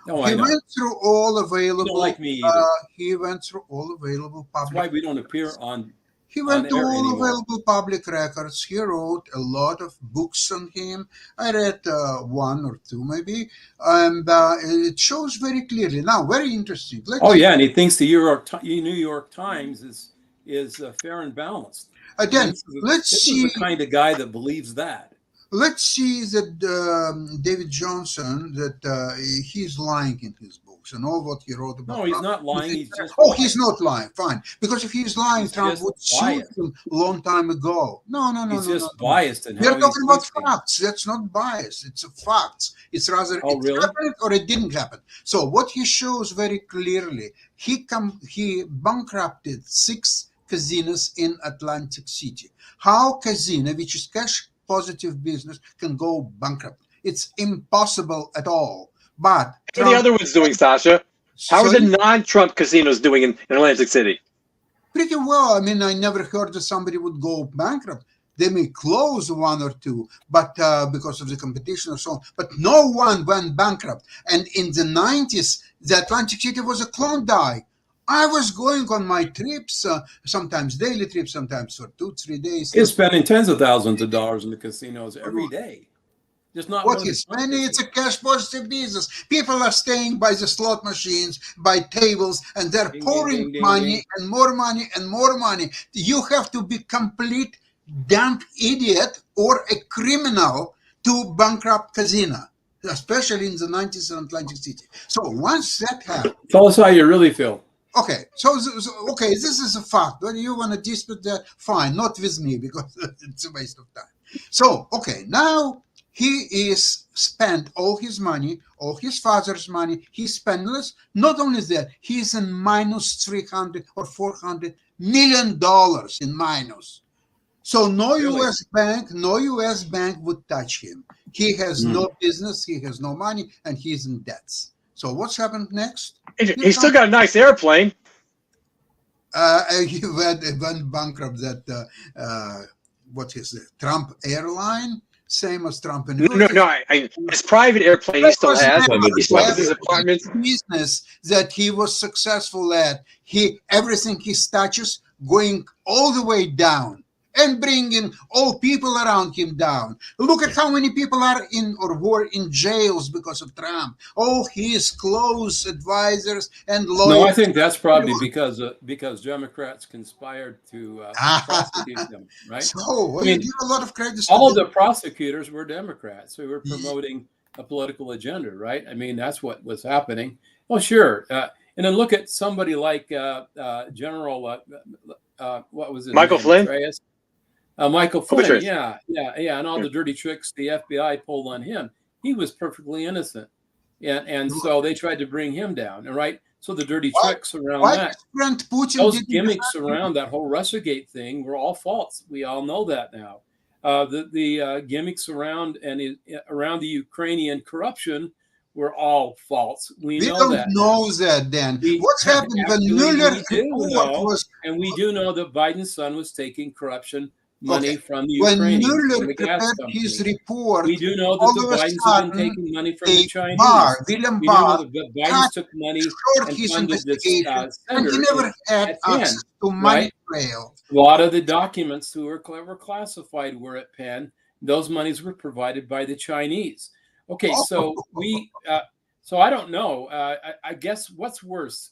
No, he went through all available. You don't like me either. He went through all available public. That's why we don't appear on. He went to all available public records. He wrote a lot of books on him. I read one or two maybe, and it shows very clearly. Now, very interesting. Yeah, and he thinks the New York Times is fair and balanced. Again, this is the kind of guy that believes that. Let's see that David Johnson, that he's lying in his books and all what he wrote about. No, he's not lying. He's just he's not lying. Fine, because if he's lying, Trump would sue him a long time ago. No. He's just biased. We're talking about facts. That's not bias. It's a facts. It's rather it happened or it didn't happen. So what he shows very clearly, he bankrupted 6 casinos in Atlantic City. How casino, which is cash positive business, can go bankrupt? It's impossible at all. But how are the other ones doing, Sasha? How are the non-Trump casinos doing in Atlantic City? Pretty well. I mean, I never heard that somebody would go bankrupt. They may close 1 or 2, but because of the competition or so on. But no one went bankrupt. And in the 90s, the Atlantic City was a Klondike. I was going on my trips, sometimes daily trips, sometimes for 2-3 days. He's spending tens of thousands of dollars in the casinos every day. Just not what he's spending. It's a cash positive business. People are staying by the slot machines, by tables, and they're pouring money and more money and more money. You have to be complete damn idiot or a criminal to bankrupt casino, especially in the 90s in Atlantic City. So once that happened, tell us how you really feel. Okay, so this is a fact. Whether you want to dispute that, fine, not with me because it's a waste of time. So, okay, now he is spent all his money, all his father's money. He's penniless. Not only that, he's in minus $300 or $400 million in minus. So no U.S. bank would touch him. He has no business, he has no money, and he's in debts. So what's happened next? He's still got a nice airplane. He went bankrupt. That what is it? Trump airline, same as Trump. No. His private airplane he still has. He still has his apartments. Business that he was successful at. Everything he touches going all the way down. And bringing all people around him down. Look at how many people are in or were in jails because of Trump. Oh, his close advisors and lawyers. No, I think that's probably because Democrats conspired to prosecute them, right? So, I mean, you give a lot of credit. All of the prosecutors were Democrats who were promoting a political agenda, right? I mean, that's what was happening. Well, sure. And then look at somebody like General, what was it? Michael Flynn? Michael Flynn, yeah, and all the dirty tricks the FBI pulled on him. He was perfectly innocent, and so they tried to bring him down. And right, So the dirty Why- tricks around Why that, President Putin those didn't gimmicks defend around that whole Russiagate thing were all false. We all know that now. The gimmicks around around the Ukrainian corruption were all false. We We know don't that. know that then. We What's happened when actually Mueller we do report know, was and we do know that Biden's son was taking corruption money okay? from the When Ukrainians from Mueller the gas prepared company. his report, We do know that all the of a Bidens have been sudden, taking money from the a Chinese. William We do know Barr that the Bidens took money short and his funded this investigation, and he center never had at Penn, access to money right? trail. A lot of the documents who were classified were at Penn. Those monies were provided by the Chinese. Okay, so so I don't know. I guess what's worse,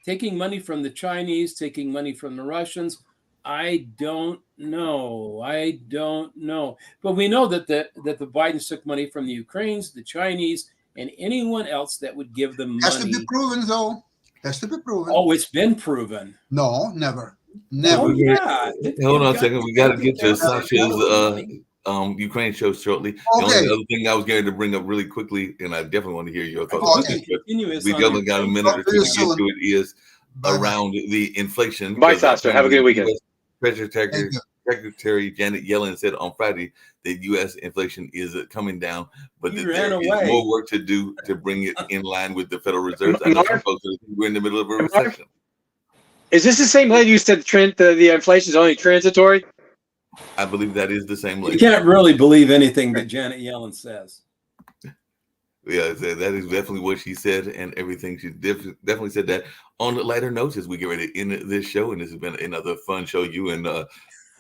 taking money from the Chinese, taking money from the Russians? I don't know. I don't know. But we know that the Bidens took money from the Ukrainians, the Chinese, and anyone else that would give them Has to money. be proven, though. Has to be proven. Oh, it's been proven. No, never. Oh Never. yeah. Hold on a second. We got to get to Sasha's Sasha's Ukraine show shortly. The Okay. only other thing I was going to bring up really quickly, and I definitely want to hear your thoughts on Okay. this, but we definitely got a minute or two to get to it, is Bye-bye. around the inflation. Bye, because Sasha. Have a good weekend. Secretary Janet Yellen said on Friday that U.S. inflation is coming down, but He that ran there away. is more work to do to bring it in line with the Federal Reserve. I know some folks are we're in the middle of a recession. Is this the same lady who said the inflation is only transitory? I believe that is the same You lady. can't really believe anything that Janet Yellen says. Yeah, that is definitely what she said, and everything she definitely said that. On the lighter notes, as we get ready to end this show, and this has been another fun show. You and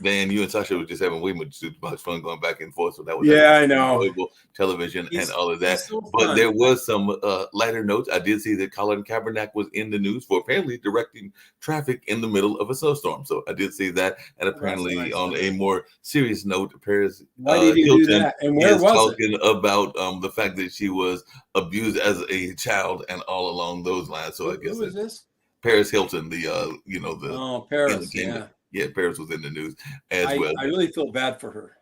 Dan, you and Sasha were just having way much fun going back and forth. So that was Yeah, I know. enjoyable television and all of that. So But fun. there was some lighter notes. I did see that Colin Kaepernick was in the news for apparently directing traffic in the middle of a snowstorm. So I did see that. And apparently, nice. on a more serious note, Paris Why did he do Hilton that? And where is was it? talking about the fact that she was abused as a child and all along those lines. So I guess Who is this? Paris Hilton, the the Oh, Paris. entertainment. Yeah. Yeah, Paris was in the news as well. I really feel bad for her.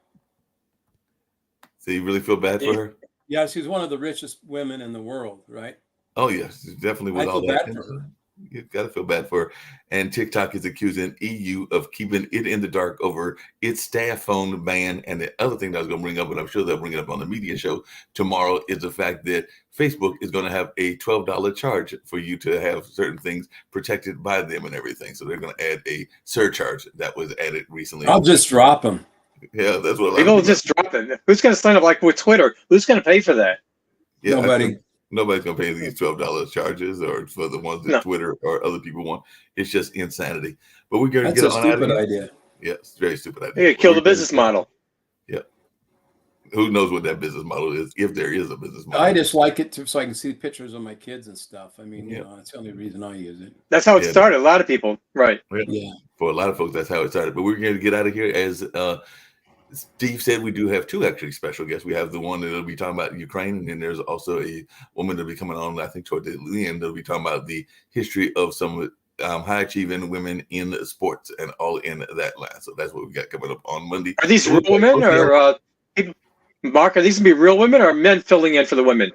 So you really feel bad for her? Yeah, she's one of the richest women in the world, right? Oh yes, definitely with I all feel that. bad for her. You gotta feel bad for her. And TikTok is accusing EU of keeping it in the dark over its staff phone ban. And the other thing that I was gonna bring up, and I'm sure they'll bring it up on the media show tomorrow, is the fact that Facebook is gonna have a $12 charge for you to have certain things protected by them and everything. So they're gonna add a surcharge that was added recently. I'll just drop them. Yeah, that's what a lot People will of people. just drop it. Who's going to sign up like with Twitter? Who's going to pay for that? Yeah, I Nobody. think nobody's gonna pay these $12 charges or for the ones that No. Twitter or other people want. It's just insanity. But we're gonna That's get a on out of stupid here. idea. Yeah, it's a very stupid idea. They're going to kill the business model. Who knows what that business model is, if there is a business model. I just like it so I can see pictures of my kids and stuff. I mean, Yeah. that's the only reason I use it. That's how it Yeah. started. A lot of people. Right. Yeah. For a lot of folks, that's how it started. But we're going to get out of here. As Steve said, we do have two actually special guests. We have the one that'll be talking about Ukraine, and then there's also a woman that'll be coming on, I think, toward the end, that'll be talking about the history of some high achieving women in sports and all in that line. So that's what we got coming up on Monday. Are these So real we'll- women we'll- or people? Mark, are these going to be real women or men filling in for the women?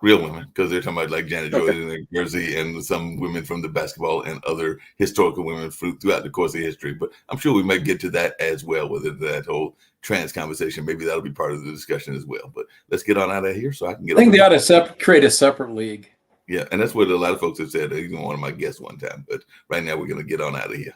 Real women, because they're talking about like Janet Okay. Jordan and Jersey and some women from the basketball and other historical women throughout the course of history. But I'm sure we might get to that as well, whether that whole trans conversation, maybe that'll be part of the discussion as well. But let's get on out of here so I can get I think on. they ought to create a separate league. Yeah, and that's what a lot of folks have said. Even one of my guests one time. But right now we're going to get on out of here.